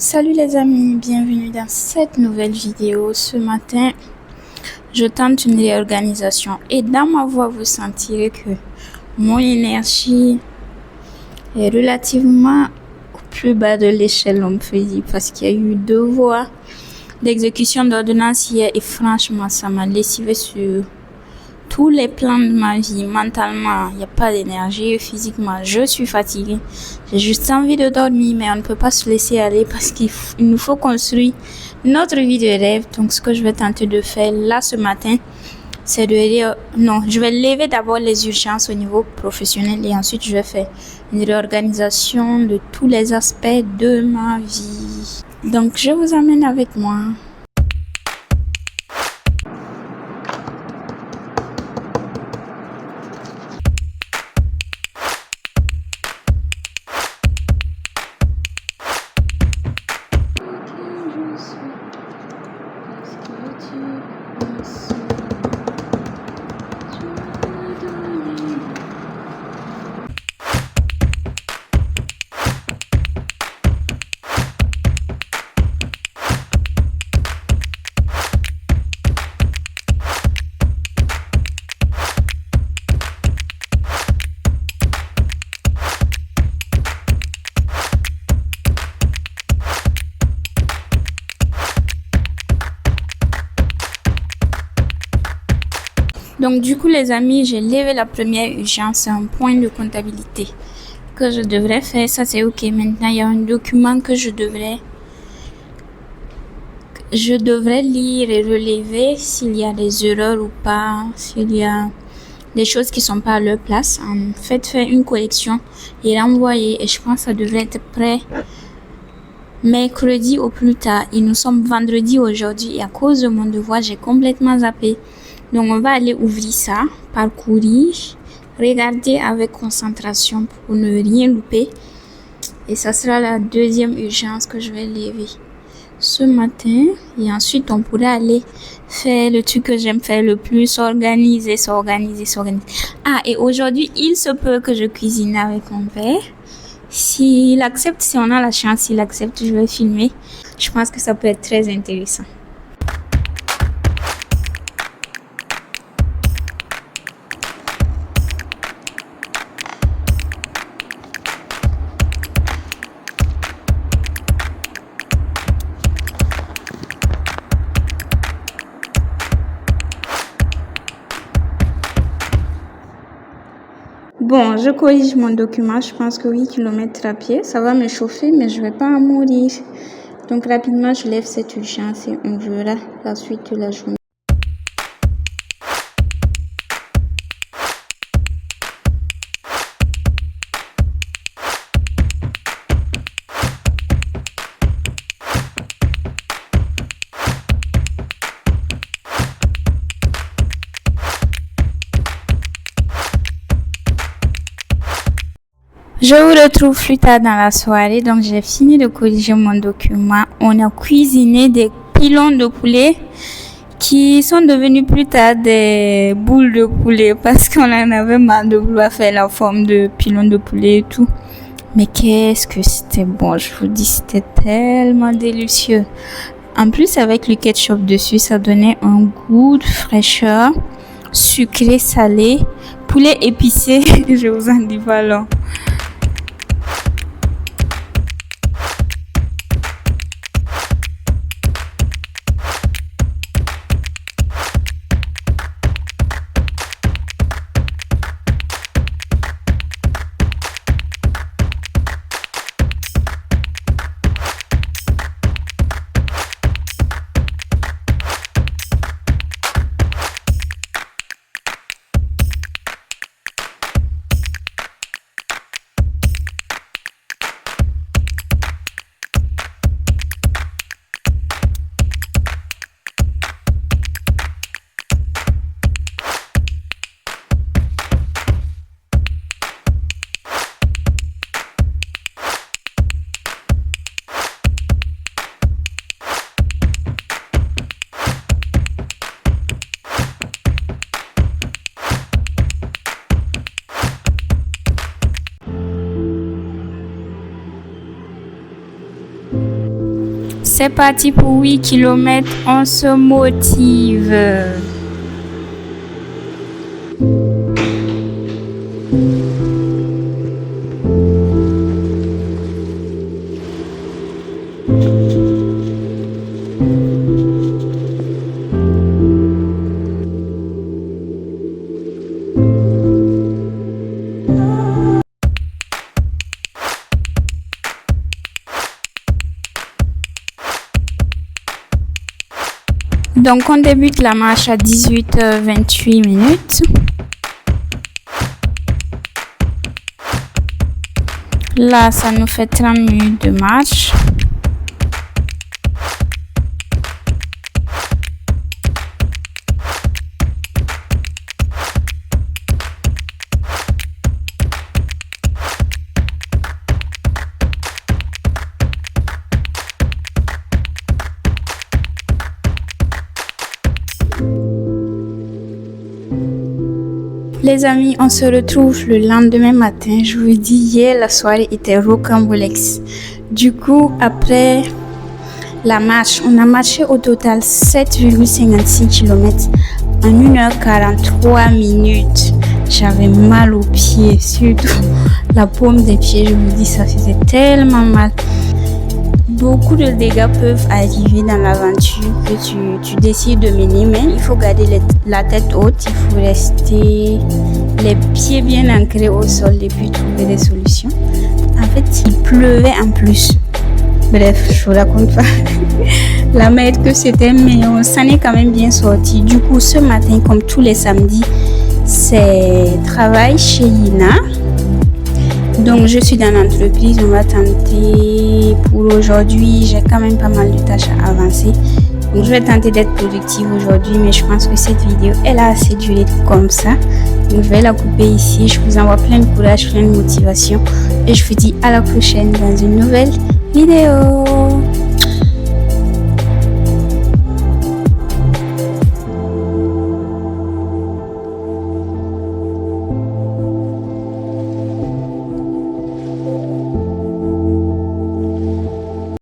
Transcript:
Salut les amis, bienvenue dans cette nouvelle vidéo. Ce matin, je tente une réorganisation et dans ma voix, vous sentirez que mon énergie est relativement au plus bas de l'échelle, on peut dire, parce qu'il y a eu 2 voies d'exécution d'ordonnance hier et franchement, ça m'a lessivé sur tous les plans de ma vie. Mentalement, il n'y a pas d'énergie. Physiquement, je suis fatiguée. J'ai juste envie de dormir, mais on ne peut pas se laisser aller parce qu'il nous faut construire notre vie de rêve. Donc, ce que je vais tenter de faire là ce matin, c'est je vais lever d'abord les urgences au niveau professionnel et ensuite je vais faire une réorganisation de tous les aspects de ma vie. Donc, je vous amène avec moi. Donc du coup les amis, j'ai levé la première urgence, c'est un point de comptabilité que je devrais faire, ça c'est ok. Maintenant il y a un document que je devrais lire et relever s'il y a des erreurs ou pas, s'il y a des choses qui sont pas à leur place. En fait, faire une correction et renvoyer, et je pense que ça devrait être prêt mercredi au plus tard. Et nous sommes vendredi aujourd'hui et à cause de mon devoir, j'ai complètement zappé. Donc, on va aller ouvrir ça, parcourir, regarder avec concentration pour ne rien louper. Et ça sera la deuxième urgence que je vais lever ce matin. Et ensuite, on pourrait aller faire le truc que j'aime faire le plus, s'organiser. Ah, et aujourd'hui, il se peut que je cuisine avec mon père. S'il accepte, si on a la chance, s'il accepte, je vais filmer. Je pense que ça peut être très intéressant. Bon, je corrige mon document. Je pense que 8 km à pied, ça va me chauffer, mais je vais pas en mourir. Donc rapidement, je lève cette urgence et on verra la suite de la journée. Je vous retrouve plus tard dans la soirée, donc j'ai fini de corriger mon document. On a cuisiné des pilons de poulet qui sont devenus plus tard des boules de poulet parce qu'on en avait marre de vouloir faire la forme de pilons de poulet et tout. Mais qu'est-ce que c'était bon, je vous dis, c'était tellement délicieux. En plus, avec le ketchup dessus, ça donnait un goût de fraîcheur, sucré, salé, poulet épicé, je vous en dis pas long. C'est parti pour 8 km, on se motive. Donc, on débute la marche à 18h28 minutes. Là, ça nous fait 30 minutes de marche. Les amis, on se retrouve le lendemain matin. Je vous dis, hier, la soirée était rocambolesque. Du coup, après la marche, on a marché au total 7,56 km en 1h43 minutes. J'avais mal aux pieds, surtout la paume des pieds. Je vous dis, ça faisait tellement mal. Beaucoup de dégâts peuvent arriver dans l'aventure que tu décides de mener, mais il faut garder la tête haute, il faut rester les pieds bien ancrés au sol et puis trouver des solutions. En fait, il pleuvait en plus. Bref, je vous raconte pas la merde que c'était, mais on s'en est quand même bien sorti. Du coup, ce matin, comme tous les samedis, c'est travail chez Ina. Donc, je suis dans l'entreprise, on va tenter pour aujourd'hui. J'ai quand même pas mal de tâches à avancer. Donc, je vais tenter d'être productive aujourd'hui, mais je pense que cette vidéo, elle a assez duré comme ça. Donc, je vais la couper ici. Je vous envoie plein de courage, plein de motivation. Et je vous dis à la prochaine dans une nouvelle vidéo.